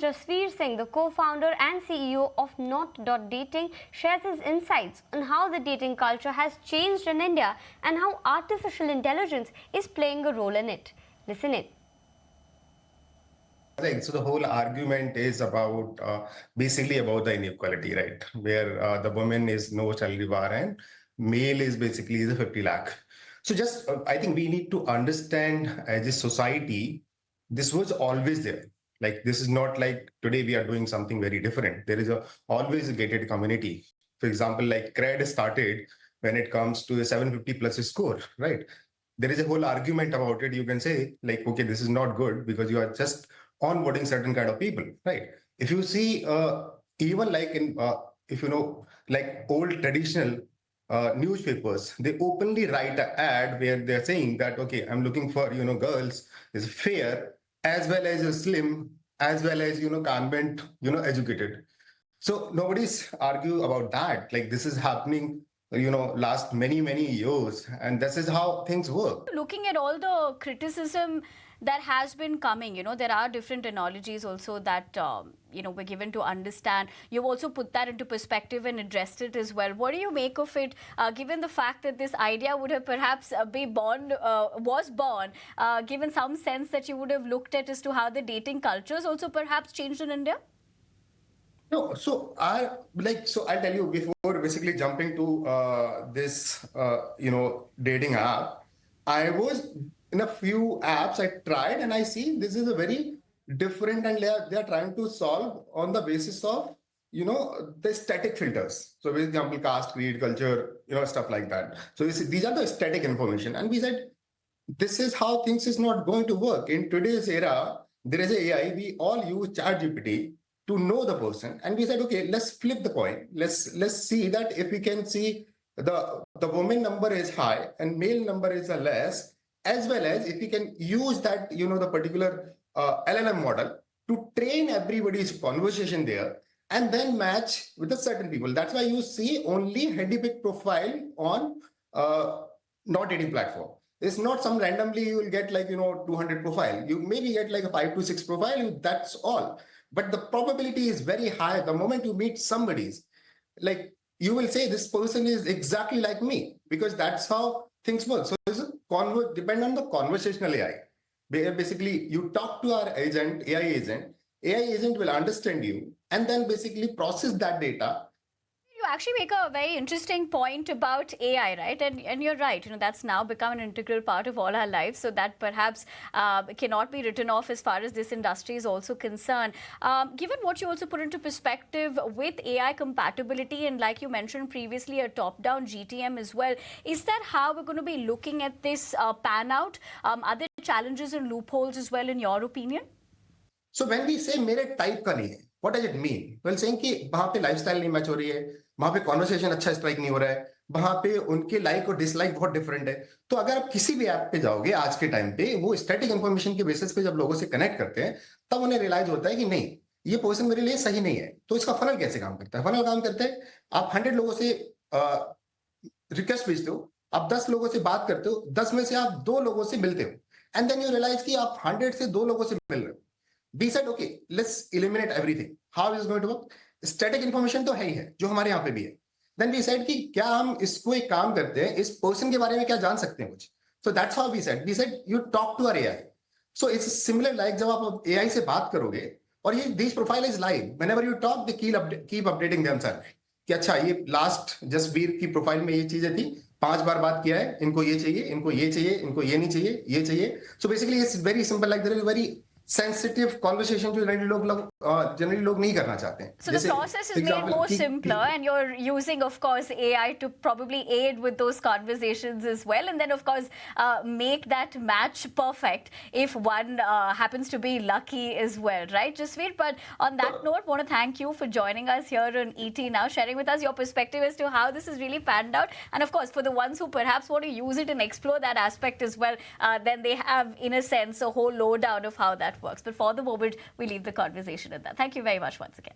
Jasveer Singh, the co-founder and CEO of Not.Dating, shares his insights on how the dating culture has changed in India and how artificial intelligence is playing a role in it. Listen in. So the whole argument is about basically about the inequality, right? Where the woman is no salary bar and male is basically the 50 lakh. So just I think we need to understand as a society, this was always there. Like this is not like today we are doing something very different. There is always a gated community. For example, like CRED started when it comes to a 750 plus score, right? There is a whole argument about it. You can say like, okay, this is not good because you are just onboarding certain kind of people, right? If you see, even like in, if you know, like old traditional newspapers, they openly write an ad where they're saying that, okay, I'm looking for, girls is fair as well as slim, as well as, convent, educated. So nobody's argue about that. Like this is happening, last many years, and this is how things work. Looking at all the criticism that has been coming, there are different analogies also that, were given to understand. You've also put that into perspective and addressed it as well. What do you make of it, given the fact that this idea would have perhaps was born, given some sense that you would have looked at as to how the dating cultures also perhaps changed in India? No, so I'll tell you before basically jumping to this, dating app. I was in a few apps I tried and I see this is a very different and they are trying to solve on the basis of, the static filters. So for example, caste, creed, culture, stuff like that. So these are the static information. And we said, this is how things is not going to work. In today's era, there is a AI, we all use ChatGPT to know the person, and we said, okay, let's flip the coin. Let's see that if we can see the woman number is high and male number is less, as well as if we can use that the particular LLM model to train everybody's conversation there and then match with a certain people. That's why you see only handy pick profile on not dating platform. It's not some randomly you will get like 200 profile. You maybe get like a 5 to 6 profile. That's all. But the probability is very high. The moment you meet somebody's, like you will say this person is exactly like me because that's how things work. So this is depend on the conversational AI. Basically, you talk to our agent, AI agent will understand you and then basically process that data. You actually make a very interesting point about AI, right? And you're right, that's now become an integral part of all our lives, so that perhaps cannot be written off as far as this industry is also concerned. Given what you also put into perspective with AI compatibility and like you mentioned previously, a top-down GTM as well, is that how we're going to be looking at this pan out? Are there challenges and loopholes as well in your opinion? So when we say मेरे type का नहीं है, what does it mean? Well, saying कि वहाँ पे lifestyle नहीं match हो रही है, वहाँ पे conversation अच्छा strike नहीं हो रहा है, वहाँ पे उनके like और dislike बहुत different है. तो अगर आप किसी भी ऐप पे जाओगे आज के टाइम पे, वो static information के बेसिस पे जब लोगों से कनेक्ट करते हैं, तब उन्हें रियलाइज होता है कि नहीं, ये पर्सन मेरे लिए सही नहीं है. तो इसका फनल कैसे काम करता है? फनल काम करता है, आप 100 लोगों से रिक्वेस्ट भेजते हो, आप 10 लोगों से बात करते हो, 10 में से आप 2 लोगों से मिलते हो, एंड देन यू रियलाइज कि आप 100 से 2 लोगों से मिल रहे हो. We said, okay, let's eliminate everything. How is it going to work? Static information तो है ही है, जो हमारे यहाँ पे भी है. Then we said कि क्या हम इसको एक काम करते हैं, इस person के बारे में क्या जान सकते हैं कुछ? So that's how we said you talk to our AI. So it's similar like जब आप AI से बात करोगे और ये this profile is live. Whenever you talk, they keep updating themselves. कि अच्छा ये last जसवीर की प्रोफाइल में ये चीजें थी, 5 बार बात किया है, इनको ये चाहिए, इनको ये चाहिए, इनको ये नहीं चाहिए, ये चाहिए. So basically it's very simple, like there is very sensitive conversation जो generally लोग नहीं करना चाहते हैं. So the process is made more simpler, and you're using, of course, AI to probably aid with those conversations as well, and then, of course, make that match perfect if one happens to be lucky as well, right, Jasveer? But on that note, I want to thank you for joining us here on ET Now, sharing with us your perspective as to how this is really panned out, and of course, for the ones who perhaps want to use it and explore that aspect as well, then they have, in a sense, a whole lowdown of how that works. But for the moment, we leave the conversation at that. Thank you very much once again.